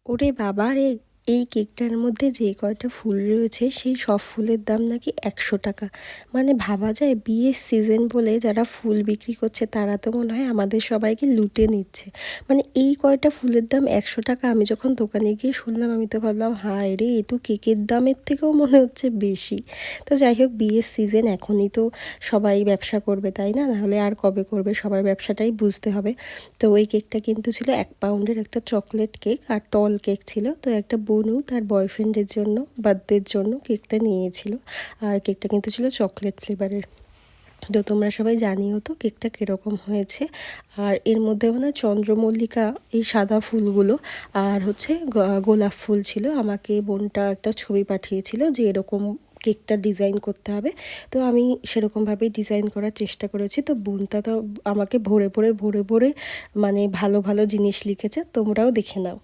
ওরে বাবা রে! এই কেকটার মধ্যে যে কয়টা ফুল রয়েছে সেই সব ফুলের দাম নাকি ১০০ টাকা। মানে ভাবা যায় বিয়ের সিজন বলে যারা ফুল বিক্রি করছে তারা তো মনে হয় আমাদের সবাইকে লুটে নিচ্ছে। মানে এই কয়টা ফুলের দাম ১০০ টাকা, আমি যখন দোকানে গিয়ে শুনলাম আমি তো ভাবলাম হায় রে, এ তো কেকের দামের থেকেও মনে হচ্ছে বেশি। তো যাই হোক, বিয়ের সিজন এখনই তো সবাই ব্যবসা করবে, তাই না? নাহলে আর কবে করবে, সবার ব্যবসাটাই বুঝতে হবে। তো ওই কেকটা কিন্তু ছিল ১ পাউন্ডের একটা চকলেট কেক আর টল কেক ছিল। তো একটা বনু তার বয়ফ্রেন্ডের জন্য বার্থডের জন্য কেকটা নিয়েছিল। আর কেকটা কিন্তু ছিল চকলেট ফ্লেভারের। তো তোমরা সবাই জানিও তো কেকটা কীরকম হয়েছে। আর এর মধ্যে মানে চন্দ্রমল্লিকা, এই সাদা ফুলগুলো আর হচ্ছে গোলাপ ফুল ছিল। আমাকে বোনটা একটা ছবি পাঠিয়েছিল যে এরকম কেকটা ডিজাইন করতে হবে। তো আমি সেরকমভাবেই ডিজাইন করার চেষ্টা করেছি। তো বোনটা তো আমাকে ভরে ভরে ভরে ভরে মানে ভালো ভালো জিনিস লিখেছে, তোমরাও দেখে নাও।